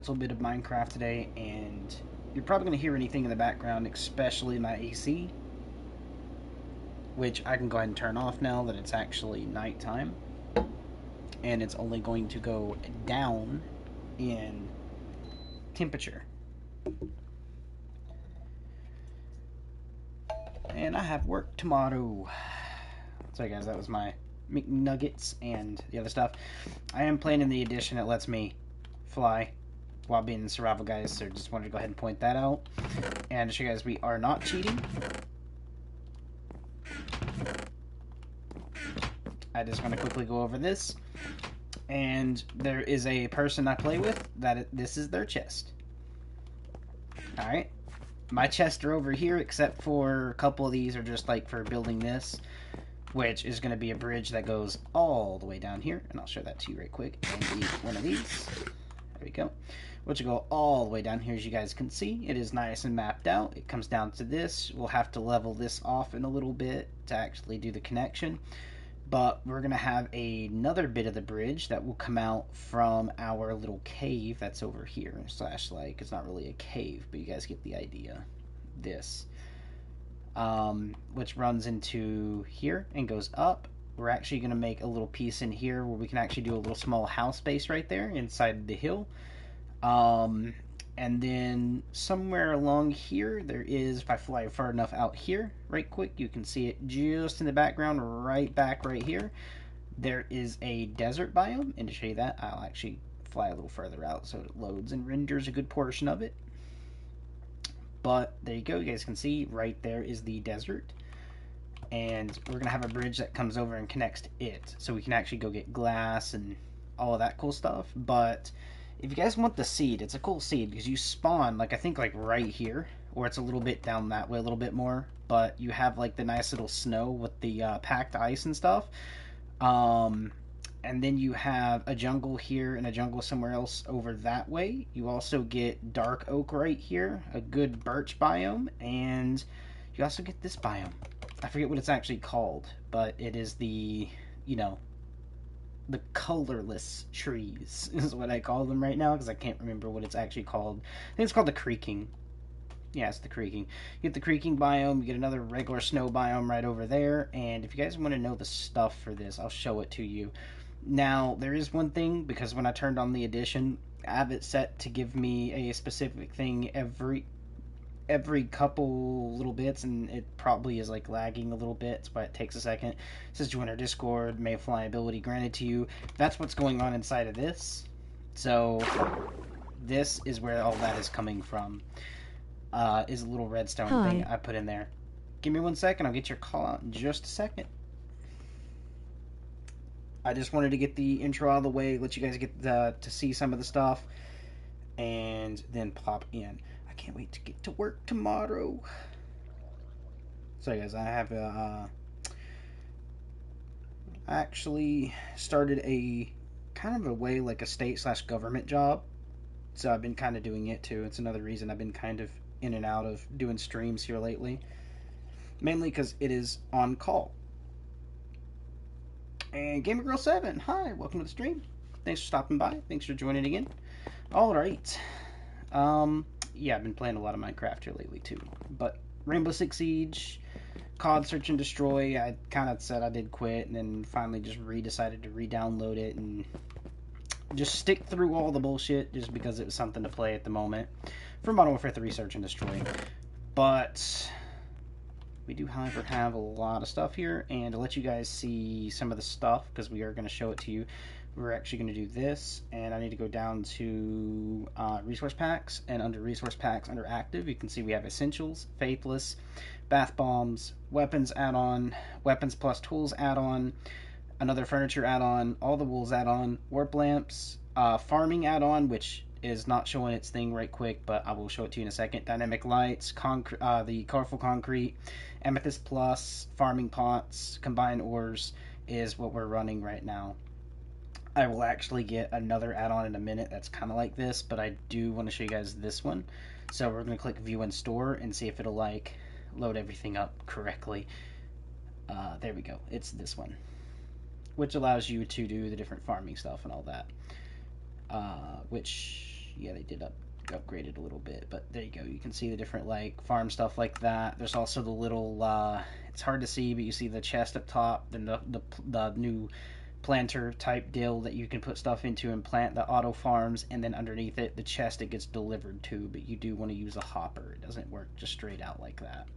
little bit of Minecraft today, and you're probably going to hear anything in the background, especially my AC, which I can go ahead and turn off now that it's actually nighttime, and it's only going to go down in temperature. And I have work tomorrow. Sorry, guys, that was my McNuggets and the other stuff. I am playing in the edition that lets me fly while being in survival, guys, so just wanted to go ahead and point that out. And to show you guys we are not cheating. I just want to quickly go over this. And there is a person I play with this is their chest. Alright. My chests are over here, except for a couple of these are just like for building this, which is going to be a bridge that goes all the way down here. And I'll show that to you right quick. And one of these. There we go. Which will go all the way down here, as you guys can see. It is nice and mapped out. It comes down to this. We'll have to level this off in a little bit to actually do the connection. But we're going to have another bit of the bridge that will come out from our little cave that's over here. Slash, like, it's not really a cave, but you guys get the idea. This. Which runs into here and goes up. We're actually going to make a little piece in here where we can actually do a little small house base right there inside the hill. And then somewhere along here, there is, if I fly far enough out here, right quick, you can see it just in the background, right back right here. There is a desert biome, and to show you that, I'll actually fly a little further out so it loads and renders a good portion of it. But there you go, you guys can see right there is the desert. And we're going to have a bridge that comes over and connects to it. So we can actually go get glass and all of that cool stuff. But if you guys want the seed, it's a cool seed because you spawn, like I think like right here, or it's a little bit down that way a little bit more. But you have like the nice little snow with the packed ice and stuff. And then you have a jungle here and a jungle somewhere else over that way. You also get dark oak right here, a good birch biome, and you also get this biome. I forget what it's actually called, but it is the, you know, the colorless trees is what I call them right now because I can't remember what it's actually called. I think it's called the creaking. Yeah, it's the creaking. You get the creaking biome, you get another regular snow biome right over there, and if you guys want to know the stuff for this, I'll show it to you. Now, there is one thing, because when I turned on the edition, I have it set to give me a specific thing every couple little bits, and it probably is like lagging a little bit, but it takes a second. It says join our Discord, may fly ability granted to you. That's what's going on inside of this. So this is where all that is coming from. Is a little redstone thing I put in there. Give me 1 second, I'll get your call out in just a second. I just wanted to get the intro out of the way, let you guys get to see some of the stuff, and then pop in. I can't wait to get to work tomorrow. So, guys, I have actually started a kind of a way like a state/government job. So I've been kind of doing it too. It's another reason I've been kind of in and out of doing streams here lately. Mainly because it is on call. And Gamer Girl 7, hi, welcome to the stream. Thanks for stopping by. Thanks for joining again. All right. Yeah, I've been playing a lot of Minecraft here lately too. But Rainbow Six Siege, COD Search and Destroy, I kind of said I did quit, and then finally just decided to re-download it and just stick through all the bullshit just because it was something to play at the moment for Modern Warfare 3 Search and Destroy. But we do, however, have a lot of stuff here, and to let you guys see some of the stuff, because we are going to show it to you, we're actually going to do this, and I need to go down to resource packs, and under resource packs, under active, you can see we have essentials, faithless, bath bombs, weapons add-on, weapons plus tools add-on, another furniture add-on, all the wools add-on, warp lamps, farming add-on, which is not showing its thing right quick, but I will show it to you in a second. Dynamic lights, the colorful concrete, amethyst plus, farming pots, combined ores is what we're running right now. I will actually get another add-on in a minute that's kind of like this, but I do want to show you guys this one. So we're going to click view and store and see if it'll like load everything up correctly. There we go. It's this one, which allows you to do the different farming stuff and all that. Which Yeah, they did upgrade it a little bit, but there you go. You can see the different like farm stuff like that. There's also the little it's hard to see, but you see the chest up top, then the new planter type deal that you can put stuff into and plant the auto farms, and then underneath it the chest it gets delivered to, but you do want to use a hopper. It doesn't work just straight out like that.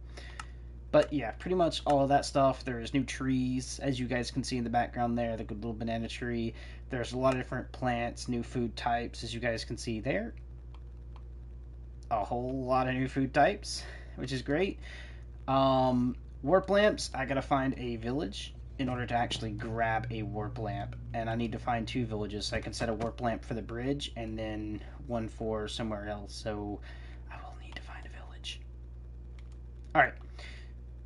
But yeah, pretty much all of that stuff. There's new trees, as you guys can see in the background there, the good little banana tree. There's a lot of different plants, new food types, as you guys can see there. A whole lot of new food types, which is great. Warp lamps, I gotta find a village in order to actually grab a warp lamp, and I need to find 2 villages so I can set a warp lamp for the bridge and then one for somewhere else, so I will need to find a village. Alright,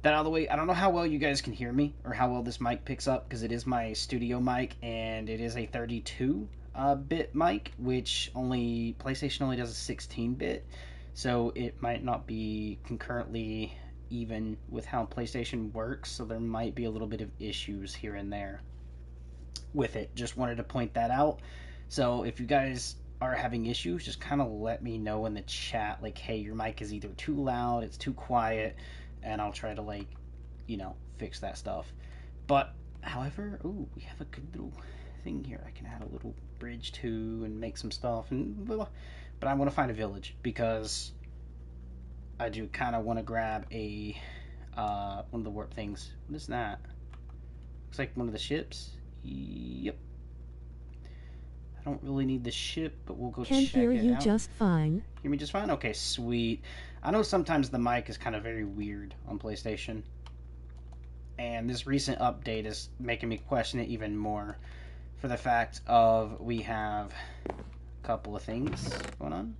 that out of the way. I don't know how well you guys can hear me or how well this mic picks up, because it is my studio mic and it is a 32-bit mic, which PlayStation only does a 16-bit, so it might not be concurrently even with how PlayStation works, so there might be a little bit of issues here and there with it. Just wanted to point that out. So if you guys are having issues, just kind of let me know in the chat, like, hey, your mic is either too loud, it's too quiet, and I'll try to, like, fix that stuff. But, however, ooh, we have a good little thing here. I can add a little bridge to and make some stuff, and but I want to find a village because I do kind of want to grab a one of the warp things. What is that? Looks like one of the ships. Yep. I don't really need the ship, but we'll go check it out. Can hear you just fine. Hear me just fine? Okay, sweet. I know sometimes the mic is kind of very weird on PlayStation, and this recent update is making me question it even more for the fact of we have a couple of things going on.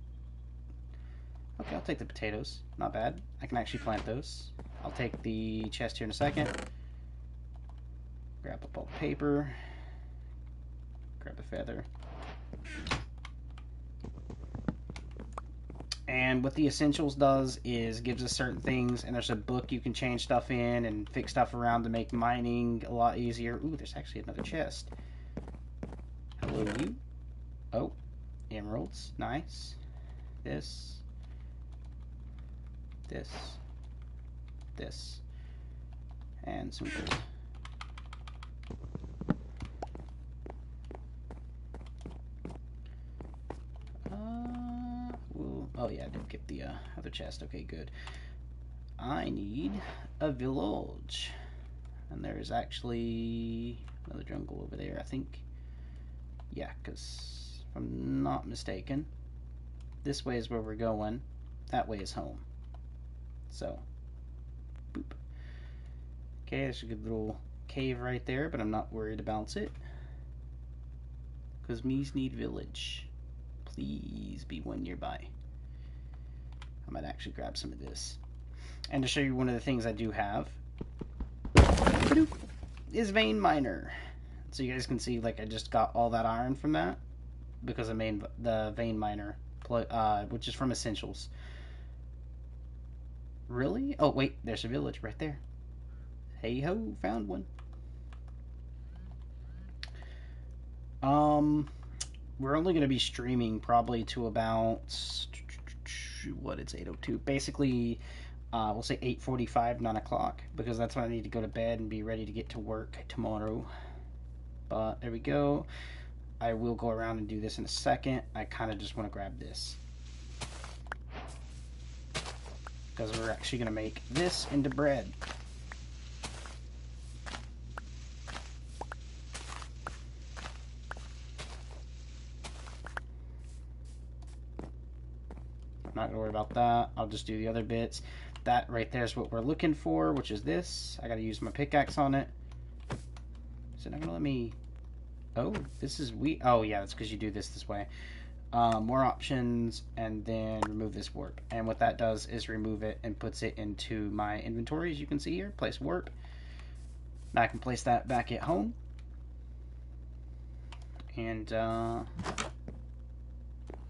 Okay, I'll take the potatoes. Not bad. I can actually plant those. I'll take the chest here in a second. Grab up all the paper. Grab a feather. And what the essentials does is gives us certain things, and there's a book you can change stuff in and fix stuff around to make mining a lot easier. Ooh, there's actually another chest. Hello, you. Oh, emeralds. Nice. This. This, and some gold. Oh yeah, I did get the other chest. Okay, good. I need a village, and there's actually another jungle over there, I think. Yeah, because if I'm not mistaken, this way is where we're going. That way is home. So, boop. Okay, there's a good little cave right there, but I'm not worried about it. Because me's need village. Please be one nearby. I might actually grab some of this. And to show you one of the things I do have is vein miner. So you guys can see, like, I just got all that iron from that because I made the vein miner, which is from Essentials. Really? Oh, wait, there's a village right there. Hey ho, found one. We're only going to be streaming probably to about, it's 8:02. Basically, we'll say 8:45, 9 o'clock, because that's when I need to go to bed and be ready to get to work tomorrow. But there we go. I will go around and do this in a second. I kind of just want to grab this, because we're actually going to make this into bread. I'm not going to worry about that. I'll just do the other bits. That right there is what we're looking for, which is this. I got to use my pickaxe on it. Is it not going to let me... Oh, this is... Oh, yeah, that's because you do this way. More options, and then remove this warp. And what that does is remove it and puts it into my inventory, as you can see here. Place warp. Now I can place that back at home. And, I'm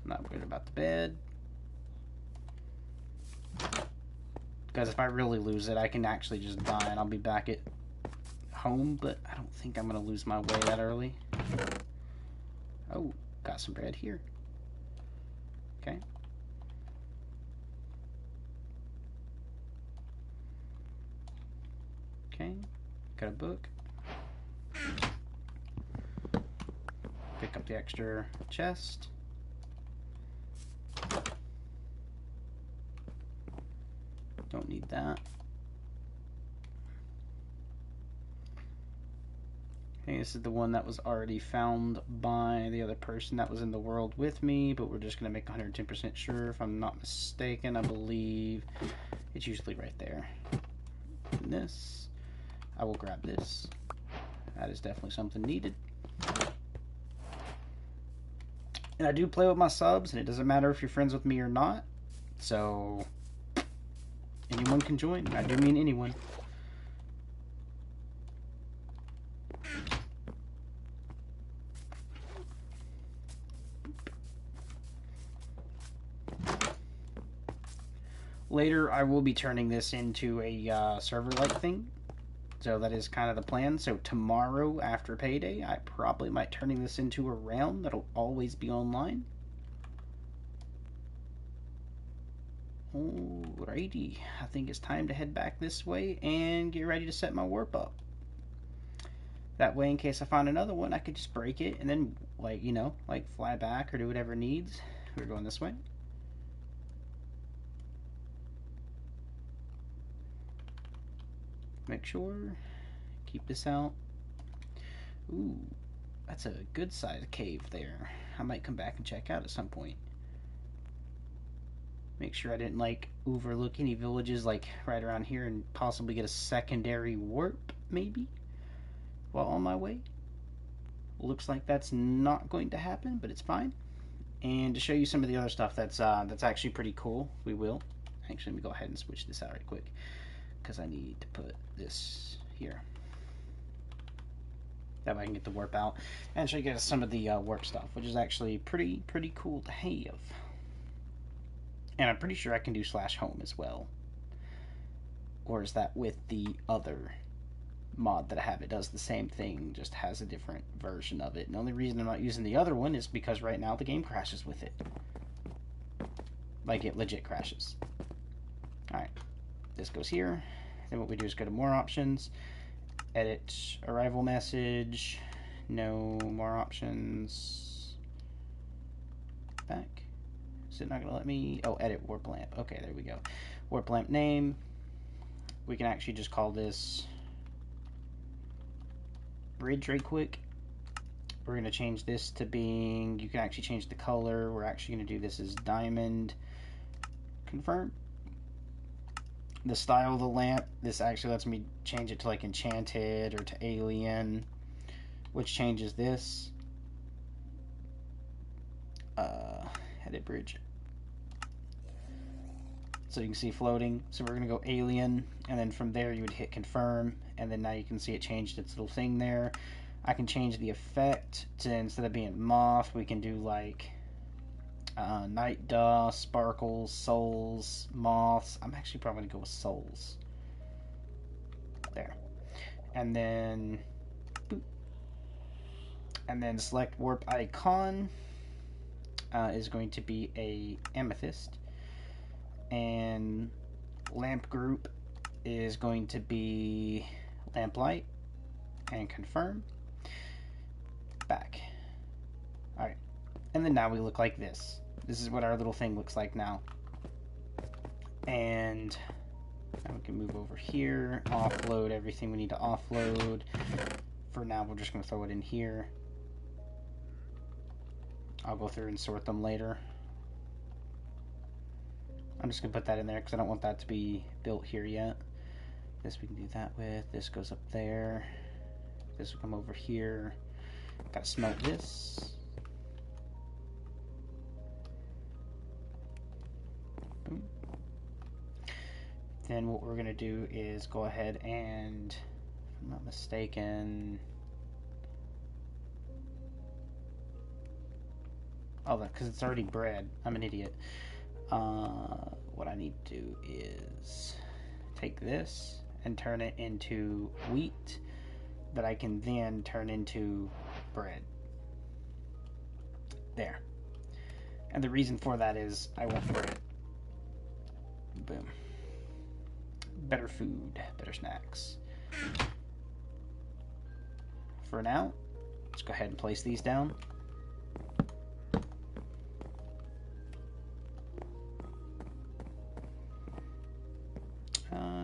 not worried about the bed. Because if I really lose it, I can actually just die and I'll be back at home, but I don't think I'm going to lose my way that early. Oh, got some bread here. Okay. Okay. Got a book. Pick up the extra chest. Don't need that. Okay, this is the one that was already found by the other person that was in the world with me, but we're just going to make 110% sure. If I'm not mistaken, I believe it's usually right there. And this, I will grab this. That is definitely something needed. And I do play with my subs, and it doesn't matter if you're friends with me or not. So, anyone can join. I do mean anyone. Later, I will be turning this into a server-like thing. So that is kind of the plan. So tomorrow after payday, I probably might turning this into a realm that'll always be online. Alrighty, I think it's time to head back this way and get ready to set my warp up. That way, in case I find another one, I could just break it and then, like, you know, like fly back or do whatever needs. We're going this way. Make sure. Keep this out. Ooh, that's a good sized cave there. I might come back and check out at some point. Make sure I didn't, like, overlook any villages, like, right around here and possibly get a secondary warp, maybe, while on my way. Looks like that's not going to happen, but it's fine. And to show you some of the other stuff that's actually pretty cool, we will. Actually, let me go ahead and switch this out right quick, because I need to put this here. That way I can get the warp out and show you guys some of the warp stuff, which is actually pretty cool to have. And I'm pretty sure I can do /home as well. Or is that with the other mod that I have? It does the same thing, just has a different version of it. And the only reason I'm not using the other one is because right now the game crashes with it. Like, it legit crashes. Alright, this goes here. Then what we do is go to more options, edit arrival message, no more options, back. Is it not going to let me? Oh, edit warp lamp. Okay, there we go. Warp lamp name. We can actually just call this bridge right quick. We're going to change this to being, you can actually change the color. We're actually going to do this as diamond. Confirm. The style of the lamp, this actually lets me change it to like enchanted or to alien, which changes this. Edit bridge. So you can see floating. So we're going to go alien, and then from there you would hit confirm, and then now you can see it changed its little thing there. I can change the effect to, instead of being moth, we can do like night dust, sparkles, souls, moths. I'm actually probably going to go with souls. There. And then boop. And then select warp icon is going to be a amethyst. And lamp group is going to be lamplight, and confirm. Back. Alright. And then now we look like this. This is what our little thing looks like now. And now we can move over here, offload everything we need to offload. For now, we're just going to throw it in here. I'll go through and sort them later. I'm just going to put that in there because I don't want that to be built here yet. This we can do that with. This goes up there. This will come over here. Got to smelt this. Boom. Then what we're going to do is go ahead and, if I'm not mistaken... Oh, because it's already bred. I'm an idiot. What I need to do is take this and turn it into wheat that I can then turn into bread. There. And the reason for that is I won't forget. Boom. Better food, better snacks. For now, let's go ahead and place these down.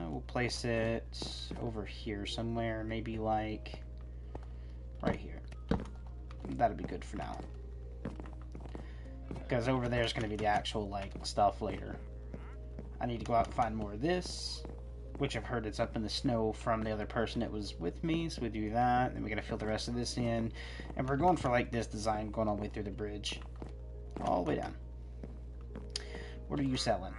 We'll place it over here somewhere, maybe like right here. That'll be good for now. Because over there is going to be the actual, like, stuff later. I need to go out and find more of this, which I've heard it's up in the snow from the other person that was with me, so we do that. Then we got to fill the rest of this in. And we're going for, like, this design going all the way through the bridge. All the way down. What are you selling?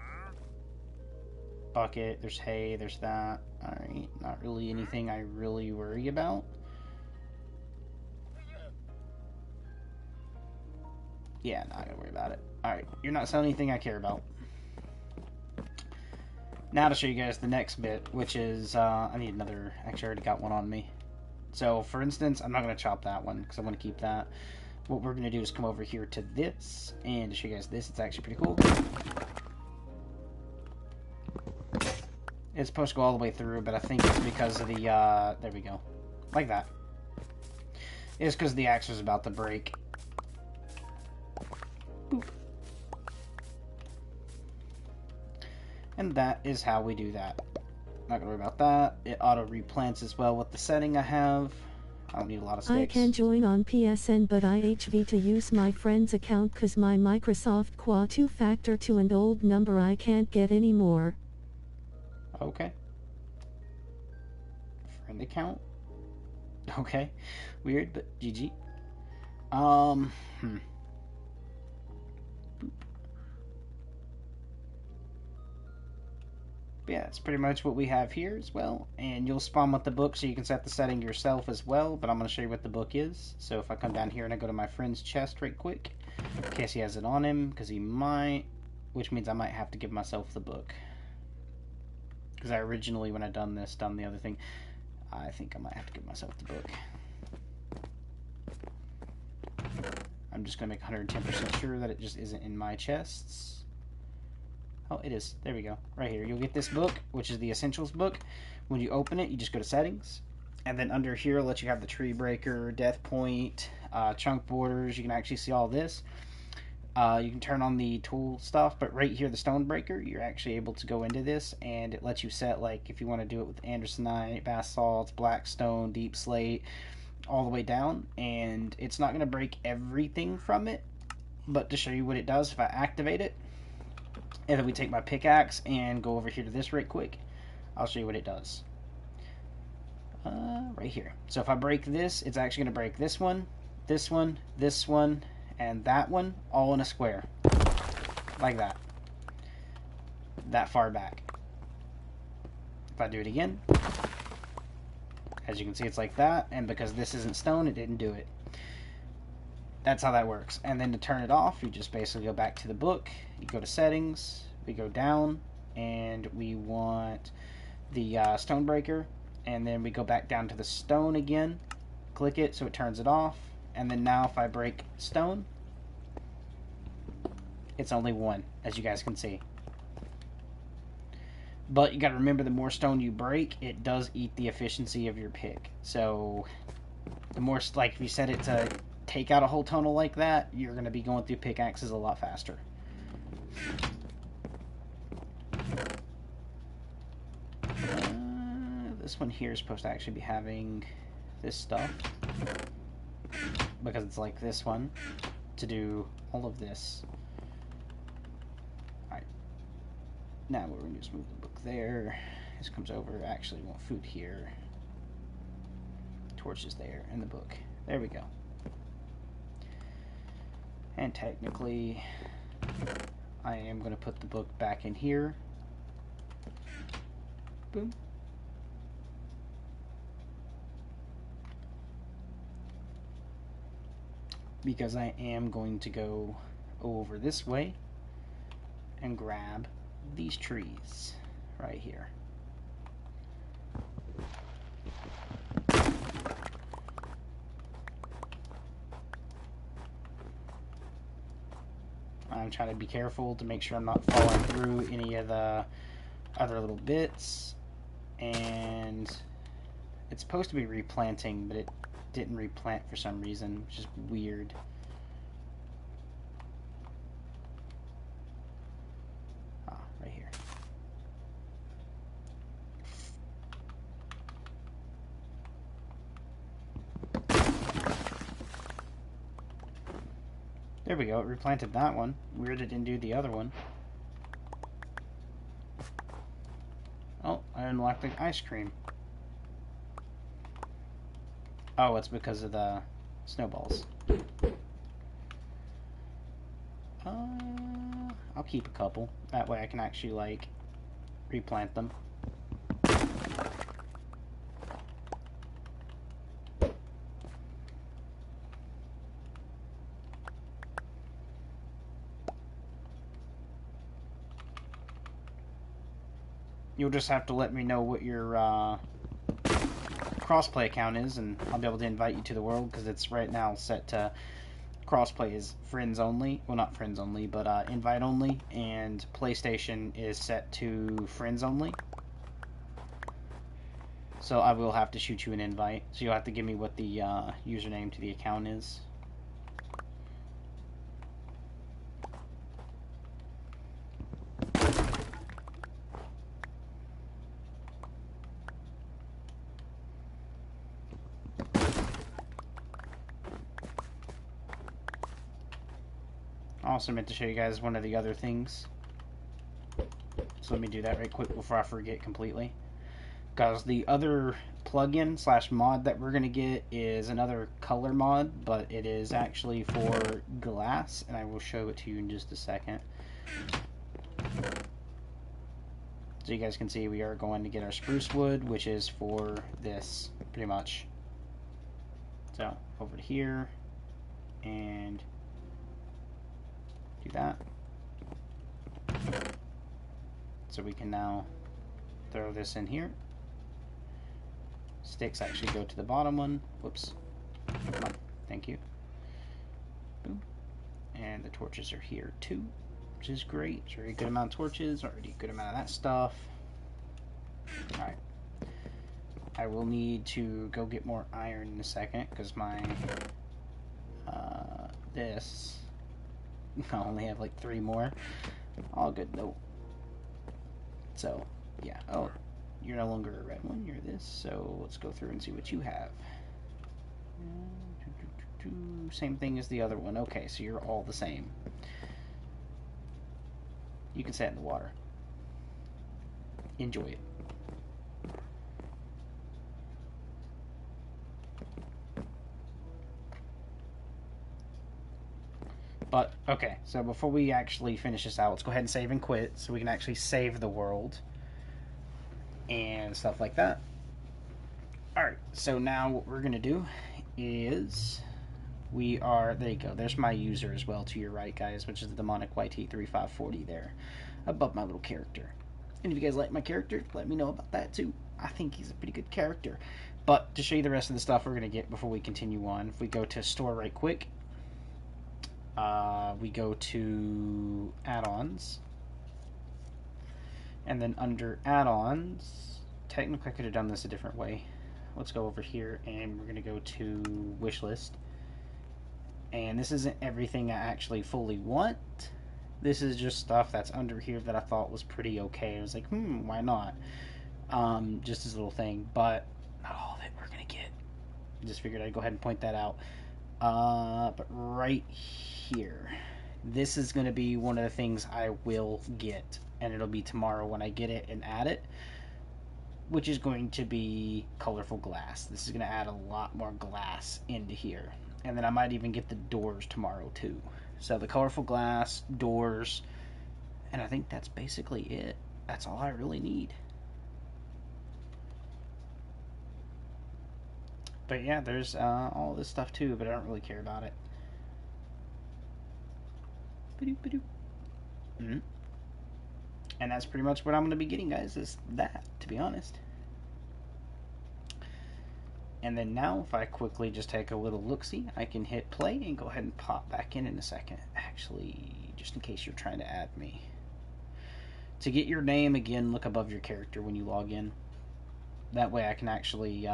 Bucket, there's hay, there's that. Alright, not really anything I really worry about. Yeah, not gonna worry about it. Alright, you're not selling anything I care about. Now to show you guys the next bit, which is, I need another, actually I already got one on me. So, for instance, I'm not going to chop that one, because I want to keep that. What we're going to do is come over here to this, and to show you guys this, it's actually pretty cool. It's supposed to go all the way through, but I think it's because of the, there we go. Like that. It's because the axe was about to break. Boop. And that is how we do that. Not gonna worry about that. It auto replants as well with the setting I have. I don't need a lot of sticks. I can join on PSN, but I HV to use my friend's account cause my Microsoft Qua 2-factor to an old number I can't get anymore. Okay. Friend account? Okay. Weird, but GG. Boop. But yeah, that's pretty much what we have here as well. And you'll spawn with the book so you can set the setting yourself as well. But I'm going to show you what the book is. So if I come down here and I go to my friend's chest right quick, in case he has it on him, because he might, which means I might have to give myself the book. Because I originally, when I done the other thing, I think I might have to give myself the book. I'm just going to make 110% sure that it just isn't in my chests. Oh, it is. There we go. Right here. You'll get this book, which is the Essentials book. When you open it, you just go to Settings. And then under here, let you have the Tree Breaker, Death Point, Chunk Borders. You can actually see all this. You can turn on the tool stuff, but right here, the Stone Breaker, you're actually able to go into this, and it lets you set, like, if you want to do it with Andersonite, Basalt, Blackstone, Deep Slate, all the way down. And it's not going to break everything from it, but to show you what it does, if I activate it, and then we take my pickaxe and go over here to this right quick, I'll show you what it does. Right here. So if I break this, it's actually going to break this one, this one, this one, and that one, all in a square. Like that. That far back. If I do it again, as you can see, it's like that, and because this isn't stone, it didn't do it. That's how that works. And then to turn it off, you just basically go back to the book, you go to Settings, we go down, and we want the Stone Breaker, and then we go back down to the stone again, click it so it turns it off, and then now if I break stone, it's only one, as you guys can see. But you got to remember, the more stone you break, it does eat the efficiency of your pick. So the more, like, if you set it to take out a whole tunnel like that, you're going to be going through pickaxes a lot faster. This one here is supposed to actually be having this stuff, because it's like this one, to do all of this. Alright. Now we're going to just move the book there. This comes over. Actually, we want food here. Torches there, and the book. There we go. And technically, I am going to put the book back in here. Boom. Because I am going to go over this way and grab these trees right here. I'm I'm trying to be careful to make sure I'm not falling through any of the other little bits. And it's supposed to be replanting, but it didn't replant for some reason, which is weird. Ah, right here. There we go, it replanted that one. Weird it didn't do the other one. Oh, I unlocked the ice cream. Oh, it's because of the snowballs. I'll keep a couple. That way I can actually, like, replant them. You'll just have to let me know what your crossplay account is, and I'll be able to invite you to the world, because it's right now set to crossplay is friends only. Well, not friends only, but invite only, and PlayStation is set to friends only. So I will have to shoot you an invite. So you'll have to give me what the username to the account is. I also meant to show you guys one of the other things. So let me do that right quick before I forget completely. Because the other plugin slash mod that we're going to get is another color mod, but it is actually for glass, and I will show it to you in just a second. So you guys can see we are going to get our spruce wood, which is for this, pretty much. So, over to here, and do that. So we can now throw this in here. Sticks actually go to the bottom one. Whoops. Come on. Thank you. Boom. And the torches are here too, which is great. It's a very good amount of torches, already a good amount of that stuff. Alright. I will need to go get more iron in a second, because my, this, I only have like 3 more. All good though. So, yeah. Oh, you're no longer a red one, you're this, so let's go through and see what you have. Same thing as the other one. Okay, so you're all the same. You can sit in the water. Enjoy it. But, okay, so before we actually finish this out, let's go ahead and save and quit so we can actually save the world and stuff like that. Alright, so now what we're going to do is we are, there you go, there's my user as well to your right, guys, which is the demonic YT3540 there above my little character. And if you guys like my character, let me know about that too. I think he's a pretty good character. But to show you the rest of the stuff we're going to get before we continue on, if we go to store right quick, we go to add-ons, and then under add-ons, technically I could have done this a different way. Let's go over here and we're going to go to wish list. And this isn't everything I actually fully want. This is just stuff that's under here that I thought was pretty okay. I was like, why not? Just this little thing, but not all of it we're going to get. Just figured I'd go ahead and point that out. But right here, this is going to be one of the things I will get, and it'll be tomorrow when I get it and add it, which is going to be colorful glass. This is going to add a lot more glass into here, and then I might even get the doors tomorrow too. So the colorful glass, doors, and I think that's basically it. That's all I really need. But yeah, there's all this stuff too, but I don't really care about it. Mm-hmm. And that's pretty much what I'm going to be getting, guys, is that, to be honest. And then now, if I quickly just take a little look-see, I can hit play and go ahead and pop back in a second. Actually, just in case you're trying to add me. To get your name, again, look above your character when you log in. That way I can actually,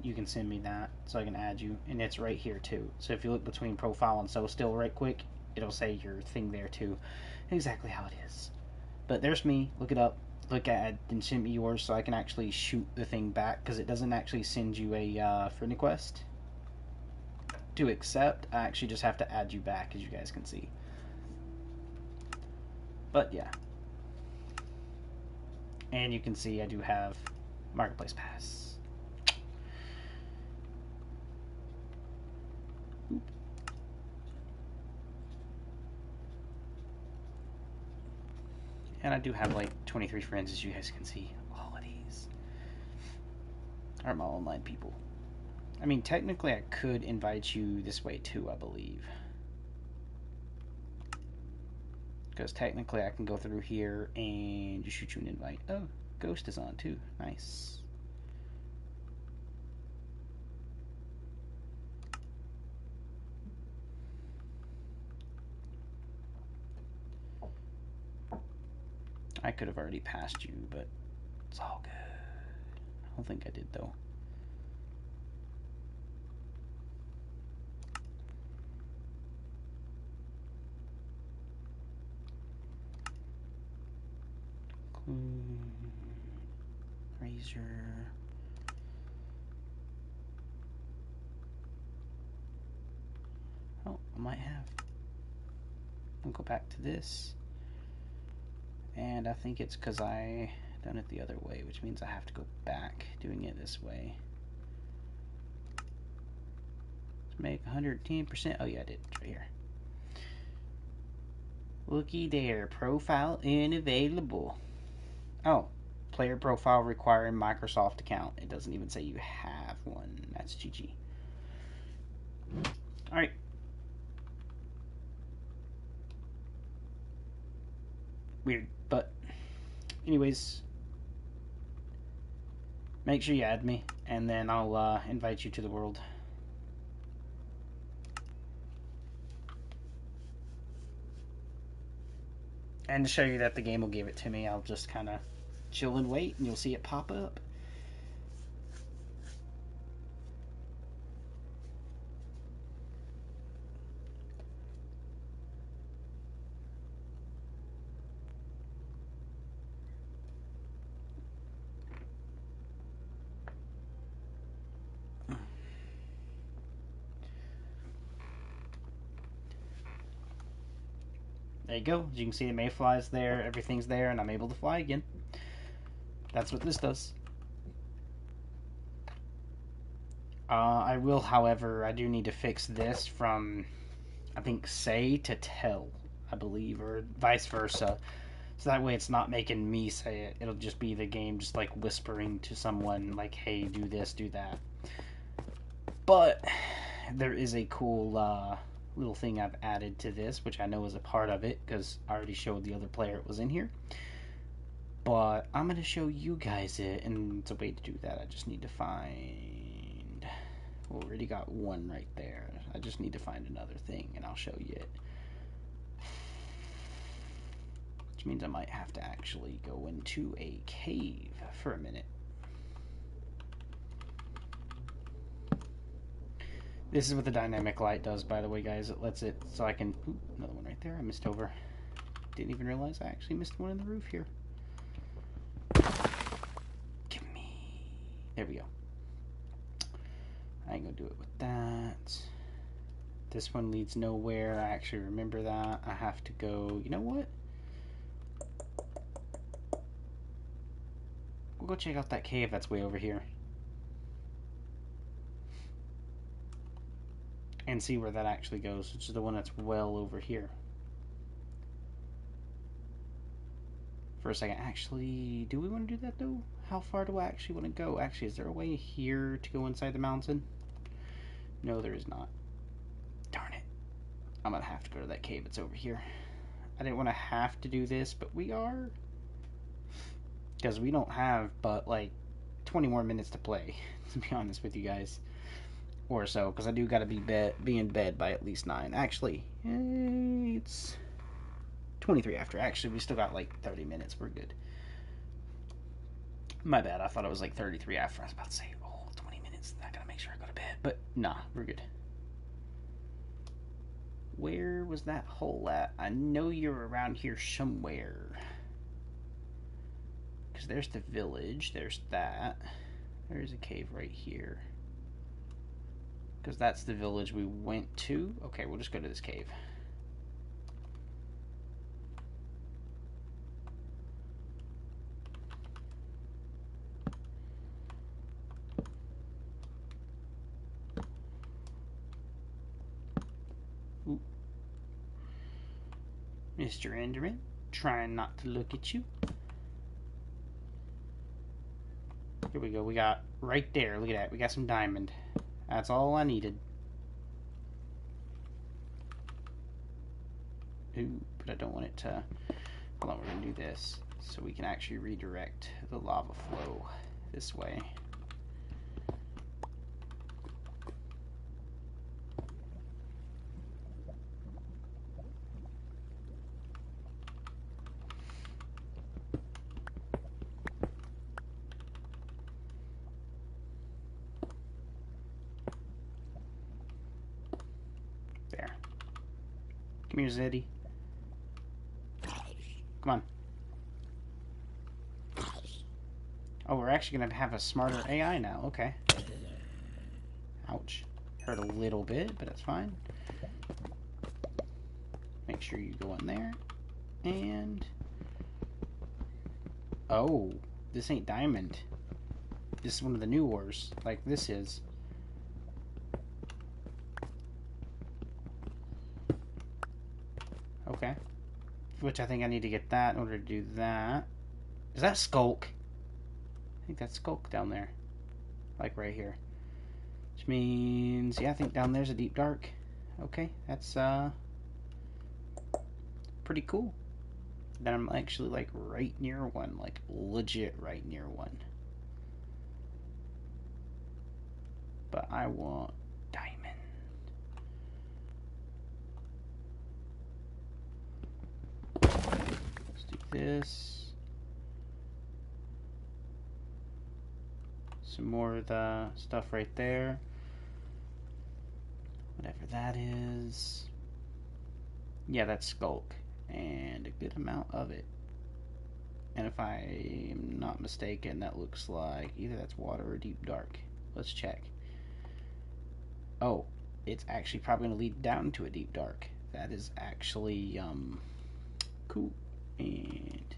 you can send me that so I can add you. And it's right here too. So if you look between profile and so still right quick, it'll say your thing there too. Exactly how it is. But there's me. Look it up. Look at and send me yours so I can actually shoot the thing back, because it doesn't actually send you a friend request to accept. I actually just have to add you back, as you guys can see. But yeah. And you can see I do have Marketplace Pass. Oop. And I do have like 23 friends, as you guys can see. All of these are my online people. I mean, technically I could invite you this way too, I believe. Because technically I can go through here and just shoot you an invite. Oh, Ghost is on too. Nice. I could have already passed you, but it's all good. I don't think I did, though. Razor. Oh, I might have. I'll go back to this. And I think it's because I done it the other way, which means I have to go back doing it this way. Let's make 110%. Oh yeah, I did. It's right here. Looky there. Profile unavailable. Oh. Player profile requiring Microsoft account. It doesn't even say you have one. That's GG. Alright. Weird, but anyways, make sure you add me, and then I'll invite you to the world. And to show you that the game will give it to me, I'll just kind of chill and wait, and you'll see it pop up. There you go. As you can see, the mayfly's there, everything's there, and I'm able to fly again. That's what this does. I will, however, I do need to fix this from, I think, say to tell, I believe, or vice versa. So that way it's not making me say it. It'll just be the game just like whispering to someone like, hey, do this, do that. But there is a cool little thing I've added to this, which I know is a part of it because I already showed the other player it was in here. But I'm going to show you guys it, and it's a way to do that. I just need to find... already got one right there. I just need to find another thing, and I'll show you it. Which means I might have to actually go into a cave for a minute. This is what the dynamic light does, by the way, guys. It lets it so I can... Ooh, another one right there. I missed over. Didn't even realize I actually missed one in the roof here. Give me... There we go. I ain't gonna do it with that. This one leads nowhere. I actually remember that. I have to go... You know what? We'll go check out that cave that's way over here. And see where that actually goes, which is the one that's well over here. For a second, actually, do we want to do that though? How far do I actually want to go? Actually, is there a way here to go inside the mountain? No, there is not. Darn it. I'm gonna have to go to that cave that's over here. I didn't want to have to do this, but we are. Because we don't have but like 20 more minutes to play, to be honest with you guys. Or so, because I do gotta be in bed by at least 9. Actually, it's 23 after. Actually, we still got like 30 minutes. We're good. My bad. I thought it was like 33 after. I was about to say, oh, 20 minutes. I gotta make sure I go to bed. But nah, we're good. Where was that hole at? I know you're around here somewhere. Because there's the village. There's that. There's a cave right here. Because that's the village we went to. Okay, we'll just go to this cave. Ooh. Mr. Enderman, trying not to look at you. Here we go. We got right there. Look at that. We got some diamond. That's all I needed. Ooh, but I don't want it to... Hold on, we're going to do this so we can actually redirect the lava flow this way. There. Come here, Zeddy. Come on. Oh, we're actually going to have a smarter AI now. Okay. Ouch. Hurt a little bit, but that's fine. Make sure you go in there. And... Oh, this ain't diamond. This is one of the new ores, like this is. Okay. Which I think I need to get that in order to do that. Is that Skulk? I think that's Skulk down there. Like right here. Which means, yeah, I think down there's a deep dark. Okay, that's pretty cool. Then I'm actually like right near one, like legit right near one. But I want diamond. Let's do this. Some more of the stuff right there. Whatever that is. Yeah, that's Skulk. And a good amount of it. And if I'm not mistaken, that looks like either that's water or deep dark. Let's check. Oh, it's actually probably going to lead down to a deep dark. That is actually cool. And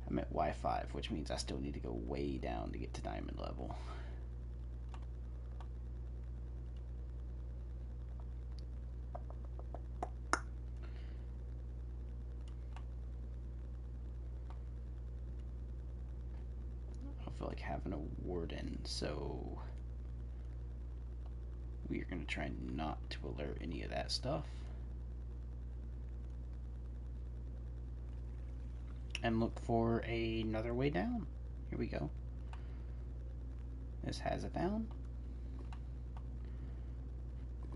I'm at Y5, which means I still need to go way down to get to diamond level. I feel like having a warden, so we are going to try not to alert any of that stuff. And look for another way down. Here we go. This has it down.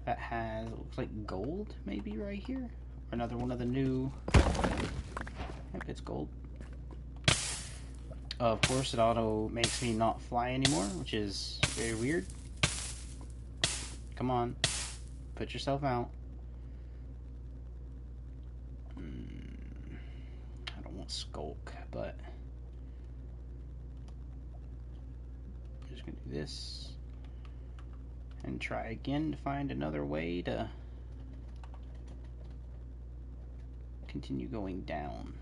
That has, it looks like gold maybe right here. Another one of the new, yep, it's gold. Of course, it auto makes me not fly anymore, which is very weird. Come on, put yourself out. I don't want Skulk, but I'm just gonna do this and try again to find another way to continue going down.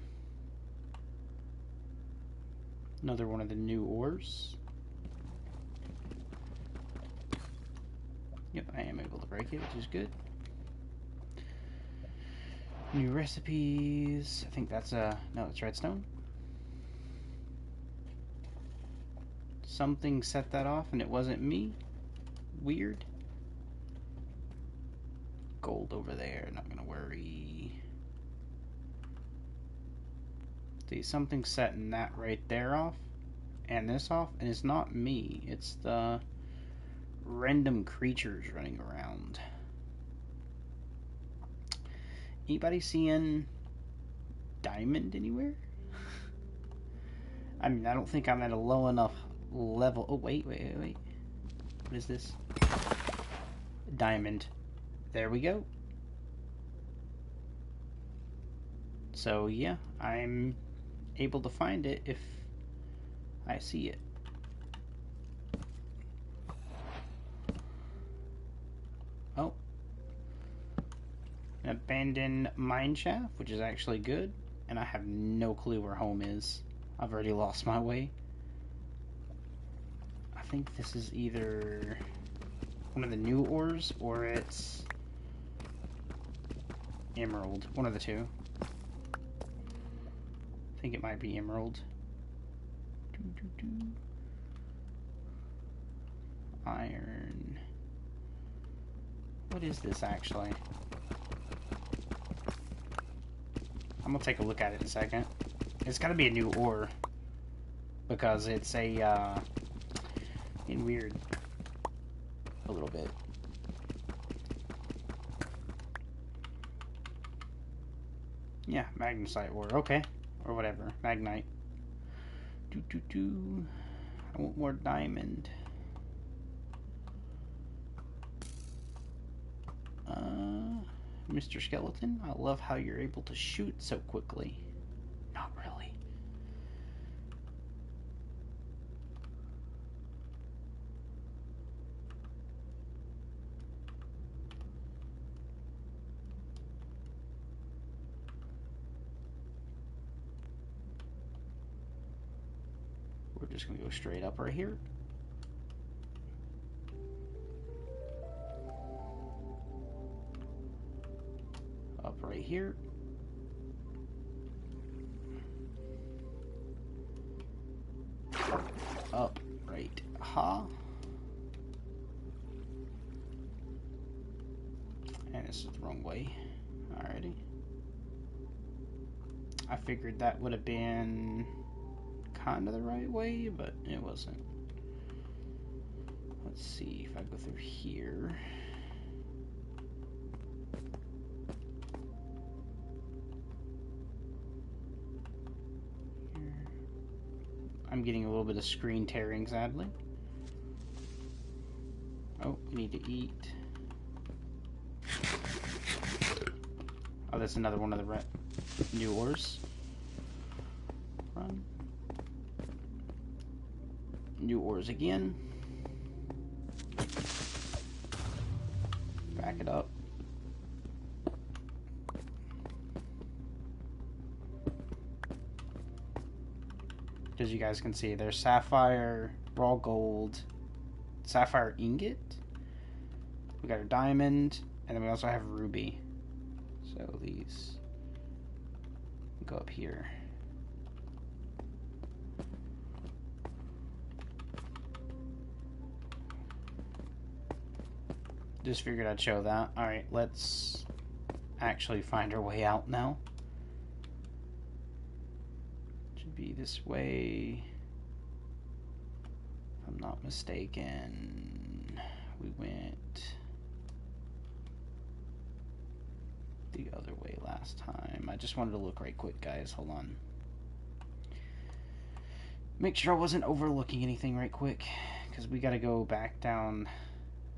Another one of the new ores. Yep, I am able to break it, which is good. New recipes. I think that's no, it's redstone. Something set that off and it wasn't me. Weird. Gold over there, not gonna worry. See, something setting that right there off and this off, and it's not me, it's the random creatures running around. Anybody seeing diamond anywhere? I mean, I don't think I'm at a low enough level. Oh, wait. What is this? Diamond. There we go. So, yeah, I'm able to find it if I see it. Oh. An abandoned mine shaft, which is actually good. And I have no clue where home is. I've already lost my way. I think this is either one of the new ores or it's emerald. One of the two. I think it might be emerald. Iron. What is this actually? I'm gonna take a look at it in a second. It's gotta be a new ore. Because it's a, getting weird. A little bit. Yeah, magnesite ore. Okay. Or whatever. Magnite. I want more diamond. Mr. Skeleton, I love how you're able to shoot so quickly. Not really. We're just gonna go straight up right here. Up right here. Up right. Ha. And this is the wrong way. Alrighty. I figured that would have been kind of the right way, but it wasn't. Let's see if I go through here. I'm getting a little bit of screen tearing, sadly. Oh, we need to eat. Oh, that's another one of the new ores. Run. New ores again. Back it up. As you guys can see, there's sapphire, raw gold, sapphire ingot. We got a diamond, and then we also have ruby. So these go up here. Just figured I'd show that. Alright, let's actually find our way out now. Should be this way. If I'm not mistaken. We went the other way last time. I just wanted to look right quick, guys. Hold on. Make sure I wasn't overlooking anything right quick, because we got to go back down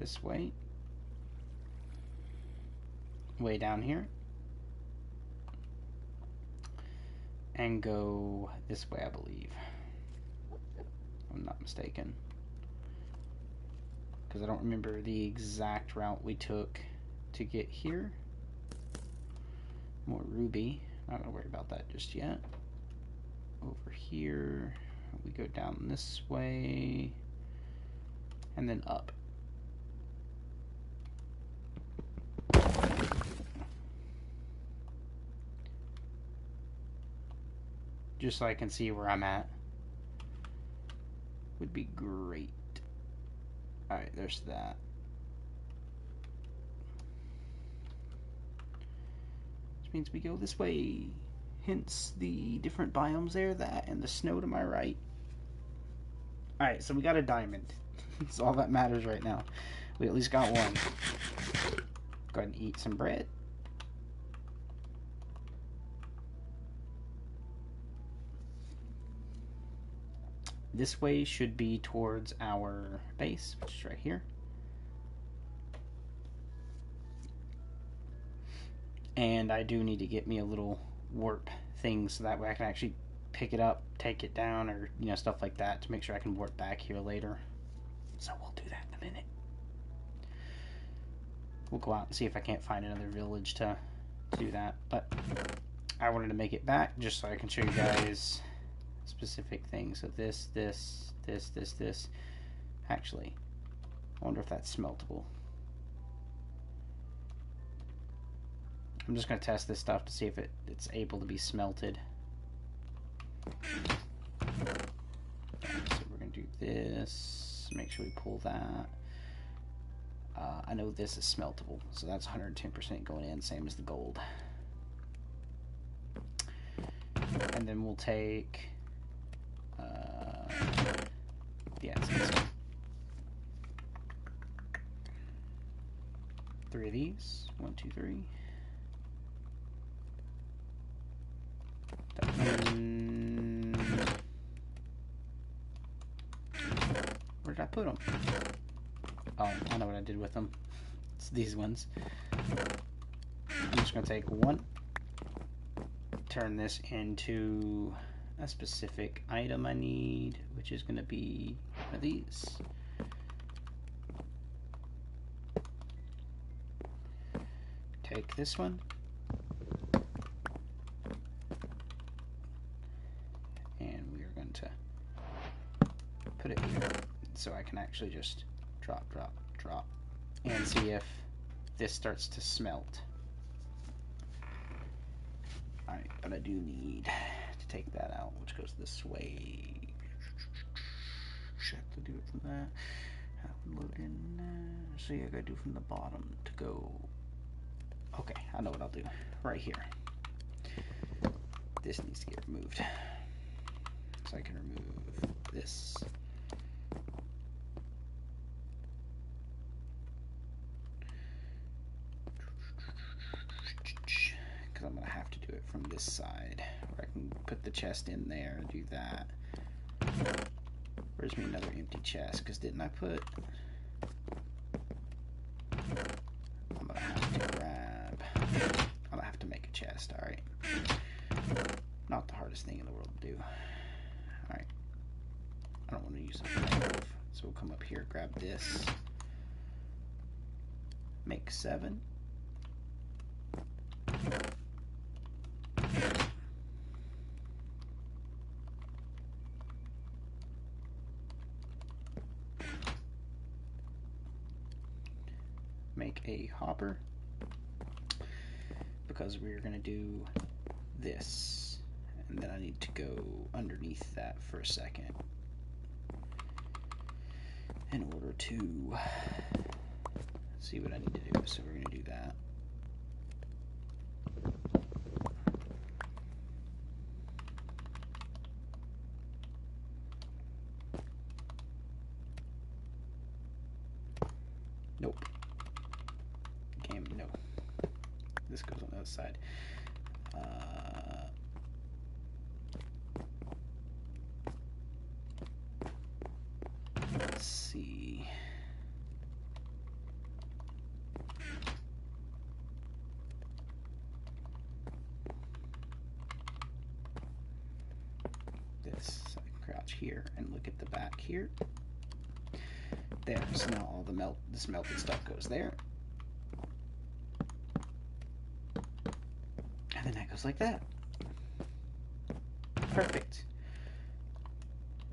this way. Way down here. And go this way, I believe. If I'm not mistaken. Because I don't remember the exact route we took to get here. More ruby. Not gonna worry about that just yet. Over here, we go down this way, and then up. Just so I can see where I'm at. Would be great. Alright, there's that. Which means we go this way. Hence the different biomes there, that and the snow to my right. Alright, so we got a diamond. That's all that matters right now. We at least got one. Go ahead and eat some bread. this way should be towards our base, which is right here. And I do need to get me a little warp thing so that way I can actually pick it up, take it down, or stuff like that to make sure I can warp back here later. So we'll do that in a minute. We'll go out and see if I can't find another village to do that. But I wanted to make it back just so I can show you guys specific things. So this. Actually, I wonder if that's smeltable. I'm just going to test this stuff to see if it's able to be smelted. So we're going to do this. Make sure we pull that. I know this is smeltable, so that's 110% going in, same as the gold. And then we'll take... yeah, it's this one. 3 of these. 1, 2, 3. Where did I put them? Oh, I know what I did with them. It's these ones. I'm just going to take one, turn this into a specific item I need, which is going to be one of these. Take this one. And we are going to put it here so I can actually just drop, and see if this starts to smelt. Alright, but I do need to take that out, which goes this way. Check to do it from there. Load in there. So yeah, I gotta do from the bottom to go. Okay, I know what I'll do. Right here. This needs to get removed. So I can remove this. Because I'm going to have to do it from this side. Or I can put the chest in there and do that. Where's me another empty chest? Because didn't I put... I'm going to have to grab... I'm going to have to make a chest, alright. Not the hardest thing in the world to do. Alright. I don't want to use it. So we'll come up here, grab this. Make 7. Make a hopper, because we're going to do this, and then I need to go underneath that for a second in order to see what I need to do. So we're going to do that. Nope. Game, no. This goes on the other side. Let's see. This, so I can crouch here and look at the back here. There, so now all the smelted stuff goes there. And then that goes like that. Perfect.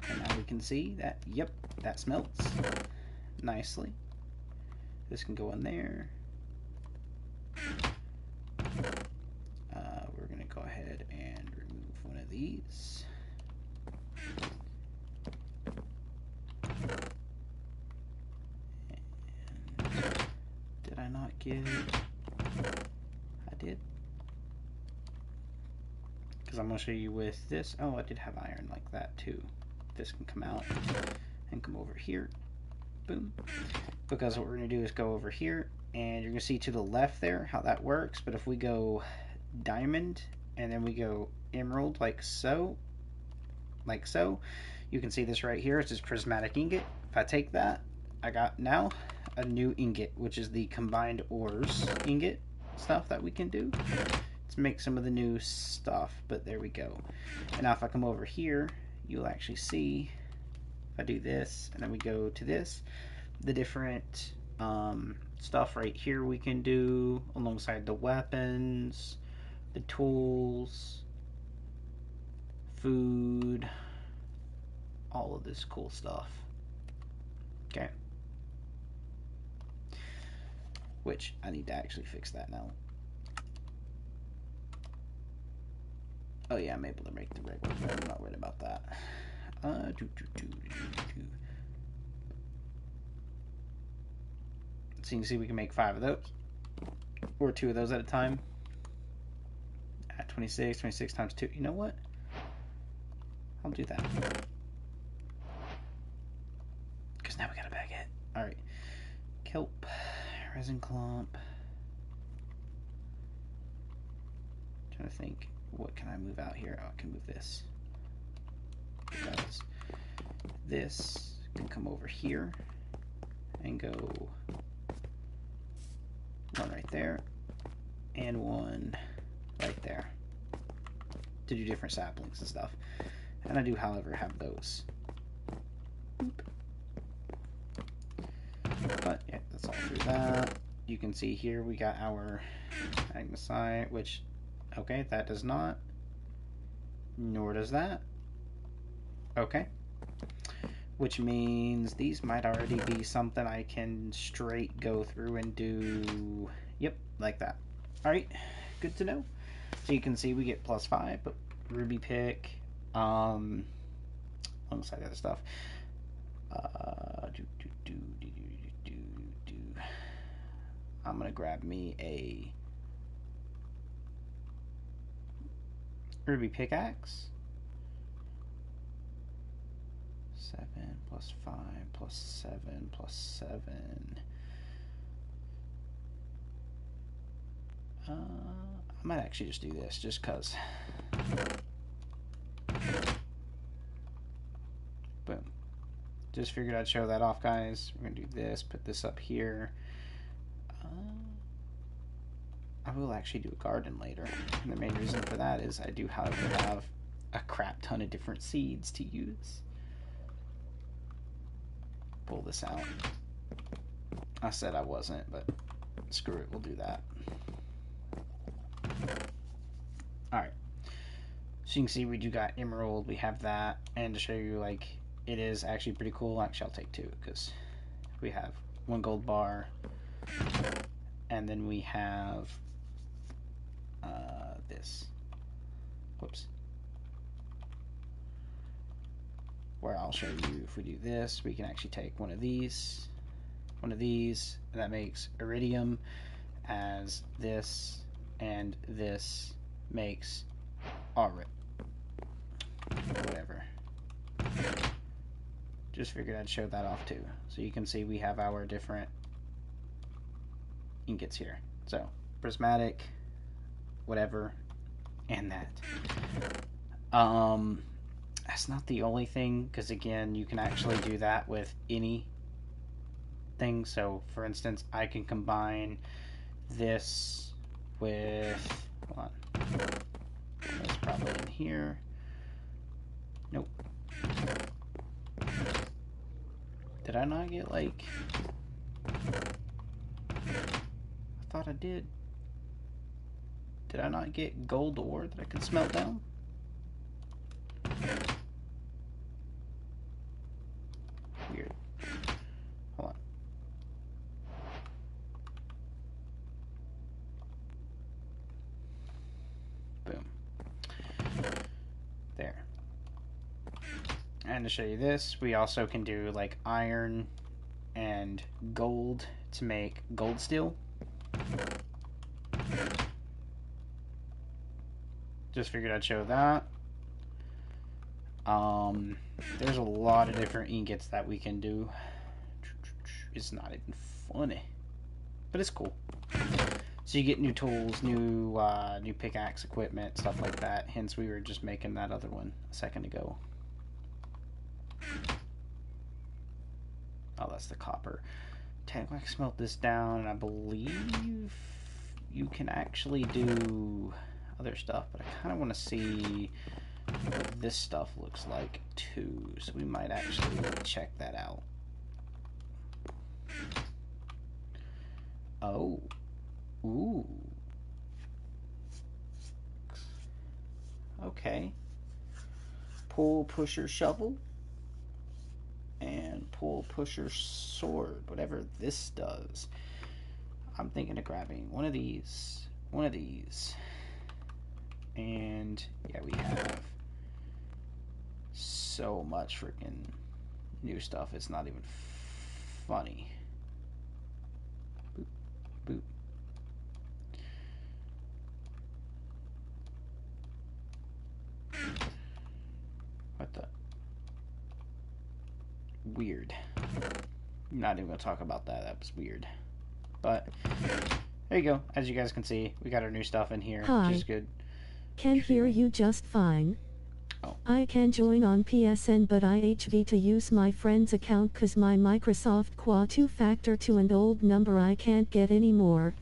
And now we can see that, yep, that smelts nicely. This can go in there. We're going to go ahead and remove one of these. Did I not give... I did. Because I'm going to show you with this. Oh, I did have iron like that too. This can come out and come over here. Boom. Because what we're going to do is go over here, and you're going to see to the left there how that works. But if we go diamond and then we go emerald like so, You can see this right here. It's this prismatic ingot. If I take that, I got now a new ingot, which is the combined ores ingot stuff that we can do to make some of the new stuff. But there we go. And now if I come over here, you'll actually see, if I do this and then we go to this, the different stuff right here we can do alongside the weapons, the tools, food, all of this cool stuff. Okay. Which I need to actually fix that now. Oh yeah, I'm able to make the regular bread. I'm not worried about that. So you can see we can make 5 of those. Or 2 of those at a time. At 26 times 2. You know what? I'll do that. Because now we got a baguette. Alright. Kelp. Resin clump. Trying to think. What can I move out here? Oh, I can move this. Because this can come over here and go one right there and one right there to do different saplings and stuff. And I do, however, have those. Boop. But yeah, that's all through that. You can see here we got our magnesite, which, okay, that does not. Nor does that. Okay. Which means these might already be something I can straight go through and do. Yep, like that. Alright, good to know. So you can see we get +5, but ruby pick, alongside the other stuff. I'm gonna grab me a ruby pickaxe. 7 plus 5 plus 7 plus 7. I might actually just do this just because. Boom. Just figured I'd show that off, guys. We're going to do this, put this up here. I will actually do a garden later. And the main reason for that is I do, however, have a crap ton of different seeds to use. Pull this out. I said I wasn't, but screw it, we'll do that. Alright. So you can see we do got emerald, we have that, and to show you, like, it is actually pretty cool. Actually, I'll take 2, because we have 1 gold bar, and then we have this. Whoops. Where I'll show you, if we do this, we can actually take one of these, and that makes iridium, as this and this makes aura. Whatever. Just figured I'd show that off too. So you can see we have our different ingots here. So, prismatic, whatever, and that. That's not the only thing, because again, you can actually do that with any thing. So, for instance, I can combine this with, hold on, that's probably in here. Nope. Did I not get, like, I thought I did. Did I not get gold ore that I could smelt down? Weird. Hold on. Boom. There. And to show you this, we also can do like iron and gold to make gold steel. Just figured I'd show that. There's a lot of different ingots that we can do. It's not even funny, but it's cool. So you get new tools, new pickaxe equipment, stuff like that. Hence, we were just making that other one a second ago. Oh, that's the copper. Technically, I can smelt this down, and I believe you can actually do other stuff, but I kind of want to see what this stuff looks like too, so we might actually check that out. Oh, ooh, okay. Pull pusher shovel and pull pusher sword, whatever this does. I'm thinking of grabbing one of these, and yeah, we have so much freaking new stuff. It's not even funny. Boop, boop. What the? Weird. I'm not even gonna talk about that. That was weird. But there you go. As you guys can see, we got our new stuff in here, Hi. which is good. Can hear you just fine. Oh. I can join on PSN, but I HV to use my friend's account cause my Microsoft Qua 2-factor to an old number I can't get anymore.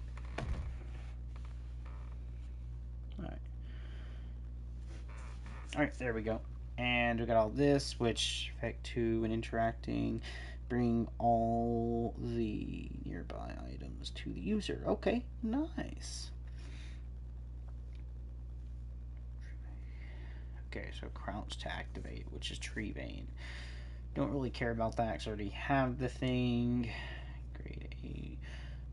Alright, there we go. And we got all this, which effect 2 and interacting. Bring all the nearby items to the user. Okay, nice. Okay, so crouch to activate, which is tree vein. Don't really care about that because I already have the thing. Grade A.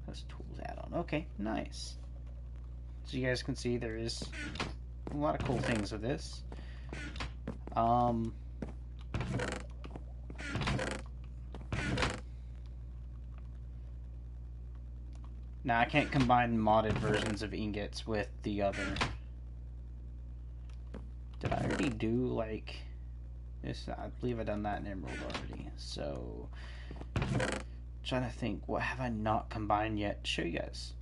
That's tools add-on. Okay, nice. So you guys can see there is a lot of cool things with this. Now I can't combine modded versions of ingots with the other. Did I already do like this? I believe I done that in Emerald already. So trying to think, what have I not combined yet to show you guys?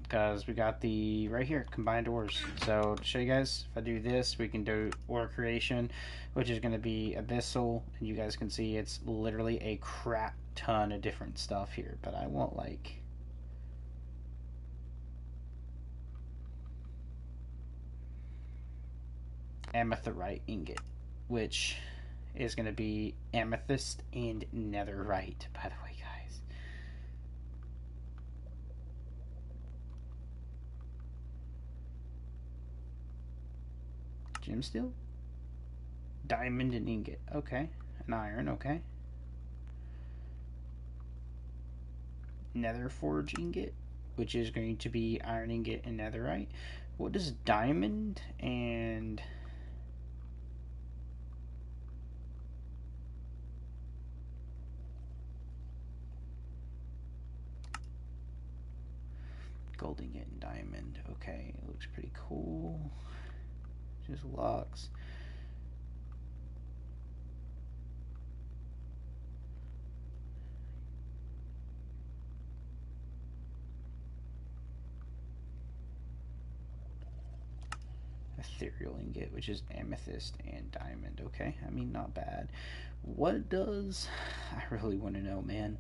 Because we got the right here combined ores. So to show you guys, if I do this, we can do ore creation, which is going to be abyssal, and you guys can see it's literally a crap ton of different stuff here. But I want like amethyrite ingot, which is going to be amethyst and netherite, by the way, guys. Gem steel? Diamond and ingot. Okay. An iron. Okay. Nether forge ingot, which is going to be iron ingot and netherite. What does diamond and gold ingot and diamond? Okay, it looks pretty cool. Just locks. Ethereal ingot, which is amethyst and diamond. Okay, I mean, not bad. What it does, I really want to know, man.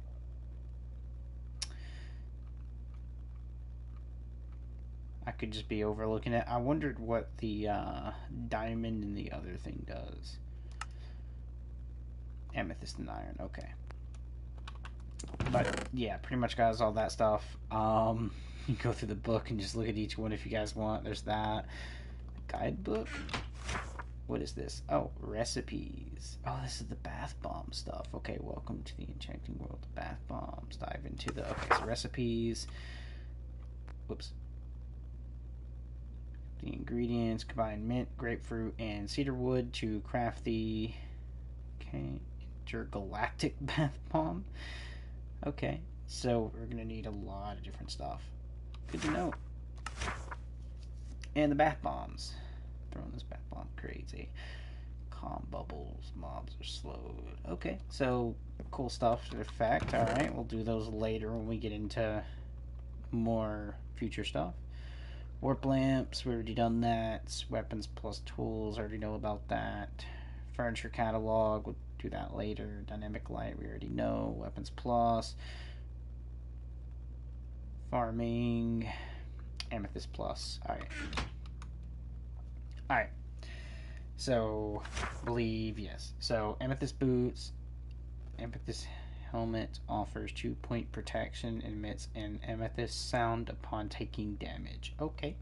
I could just be overlooking it. I wondered what the diamond and the other thing does. Amethyst and iron, okay. But yeah, pretty much guys, all that stuff. You can go through the book and just look at each one if you guys want. There's that guidebook. What is this? Oh, recipes. Oh, this is the bath bomb stuff. Okay, welcome to the enchanting world of bath bombs. Dive into the, okay, so recipes. Whoops. The ingredients: combine mint, grapefruit, and cedar wood to craft the, okay, intergalactic bath bomb. Okay, so we're gonna need a lot of different stuff. Good to know. And the bath bombs. Throwing this bath bomb creates a calm bubbles. Mobs are slowed. Okay, so cool stuff to effect. Alright, we'll do those later when we get into more future stuff. Warp lamps, we already done that. Weapons plus tools, already know about that. Furniture catalog, we'll do that later. Dynamic light, we already know. Weapons plus. Farming. Amethyst plus. Alright. Alright. So, believe, yes. So, Amethyst boots. Amethyst helmet offers 2-point protection and emits an amethyst sound upon taking damage. Okay.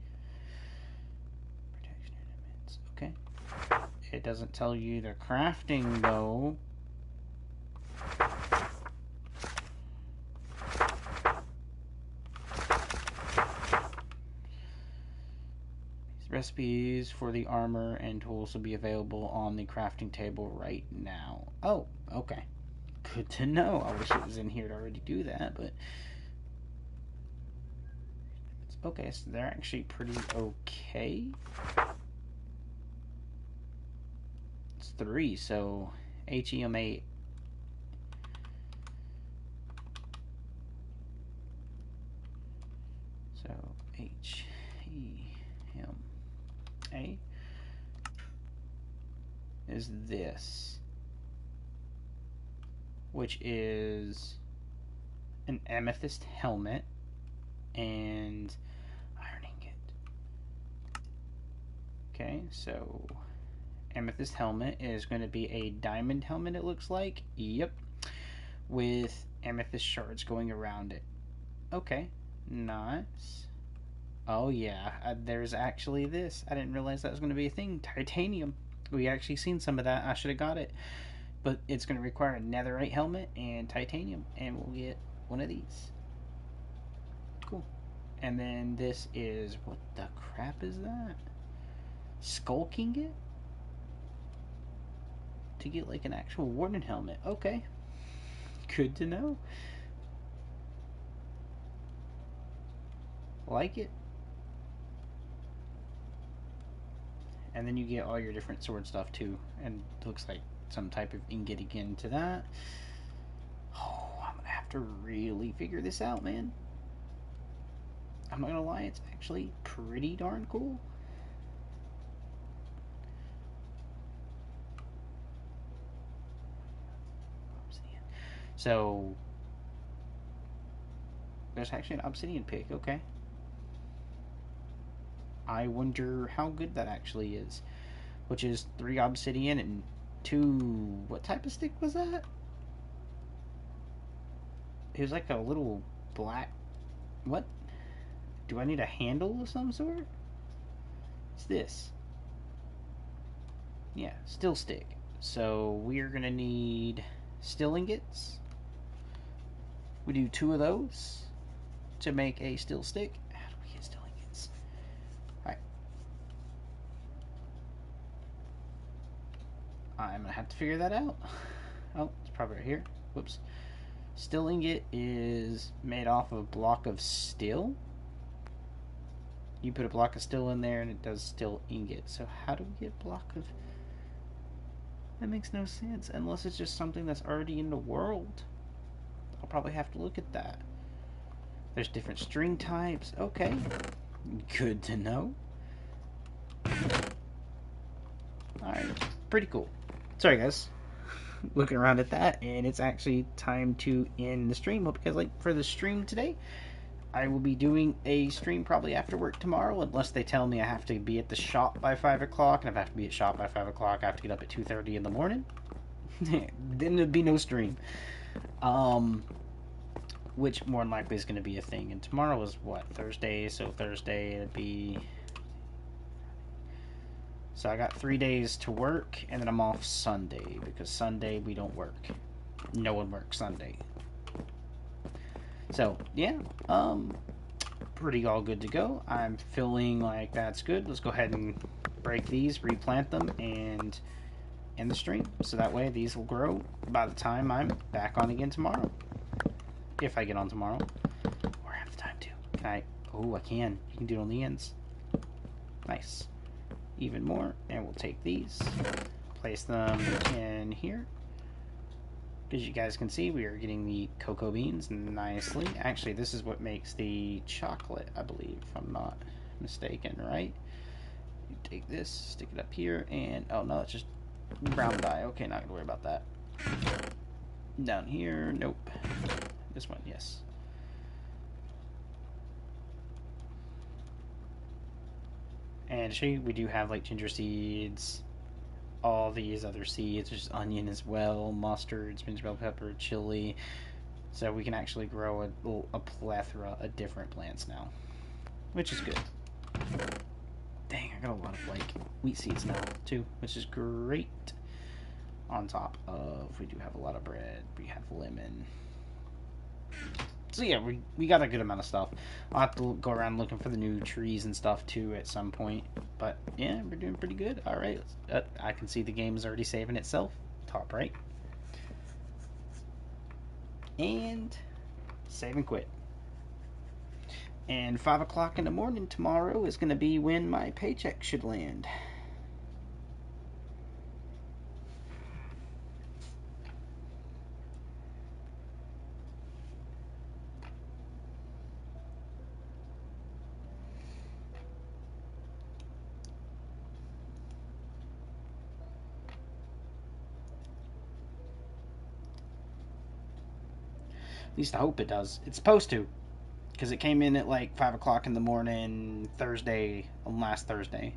Protection emits. Okay. It doesn't tell you the crafting though. These recipes for the armor and tools will be available on the crafting table right now. Oh, okay. Good to know. I wish it was in here to already do that, but okay, so they're actually pretty okay. It's 3, so HEM8. So HEM8 is this, which is an amethyst helmet and iron ingot. Okay, so amethyst helmet is going to be a diamond helmet, it looks like. Yep. With amethyst shards going around it. Okay, nice. Oh yeah, there's actually this. I didn't realize that was going to be a thing. Titanium. We actually seen some of that. I should have got it. But it's going to require a netherite helmet and titanium. And we'll get one of these. Cool. And then this is... What the crap is that? Skulking it? To get like an actual warden helmet. Okay. Good to know. Like it. And then you get all your different sword stuff too. And it looks like some type of ingot again to that. Oh, I'm going to have to really figure this out, man. I'm not going to lie, it's actually pretty darn cool. So, there's actually an obsidian pick, okay. I wonder how good that actually is. Which is 3 obsidian and 2... What type of stick was that? It was like a little black... What? Do I need a handle of some sort? What's this? Yeah, still stick. So we're going to need still ingots. We do 2 of those to make a still stick. How do we get still ingots? Alright. I'm going to have to figure that out. Oh, it's probably right here. Whoops. Still ingot is made off of a block of still. You put a block of still in there and it does still ingot. So how do we get block of... That makes no sense unless it's just something that's already in the world. I'll probably have to look at that. There's different string types. Okay. Good to know. Alright. Pretty cool. Sorry guys. Looking around at that, and it's actually time to end the stream. Well, because like for the stream today, I will be doing a stream probably after work tomorrow, unless they tell me I have to be at the shop by 5 o'clock, and if I have to be at shop by 5 o'clock, I have to get up at 2:30 in the morning. Then there'd be no stream. Which more than likely is going to be a thing. And tomorrow is what? Thursday, so Thursday it'd be... So I got 3 days to work, and then I'm off Sunday, because Sunday we don't work. No one works Sunday. So, yeah, pretty all good to go. I'm feeling like that's good. Let's go ahead and break these, replant them, and end the stream. So that way these will grow by the time I'm back on again tomorrow. If I get on tomorrow. Or have the time to. Can I? Oh, I can. You can do it on the ends. Nice. Even more, and we'll take these, place them in here. As you guys can see, we are getting the cocoa beans nicely. Actually, this is what makes the chocolate, I believe, if I'm not mistaken, right? You take this, stick it up here, and oh no, it's just Brown dye. Okay, not gonna worry about that. Down here, nope. This one, yes. And we do have like ginger seeds, all these other seeds. There's onion as well, mustard, spinach bell pepper, chili. So we can actually grow a plethora of different plants now, which is good. Dang, I got a lot of like wheat seeds now too, which is great. On top of, we do have a lot of bread. We have lemon. So yeah, we got a good amount of stuff. I'll have to go around looking for the new trees and stuff too at some point. But yeah, we're doing pretty good. All right, I can see the game is already saving itself. Top right. And save and quit. And 5 o'clock in the morning tomorrow is going to be when my paycheck should land. At least I hope it does. It's supposed to. Because it came in at like 5 o'clock in the morning last Thursday.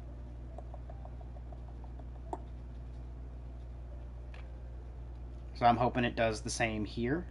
So I'm hoping it does the same here.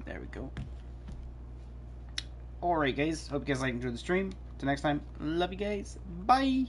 There we go. Alright, guys. Hope you guys enjoyed the stream. Till next time, love you guys. Bye.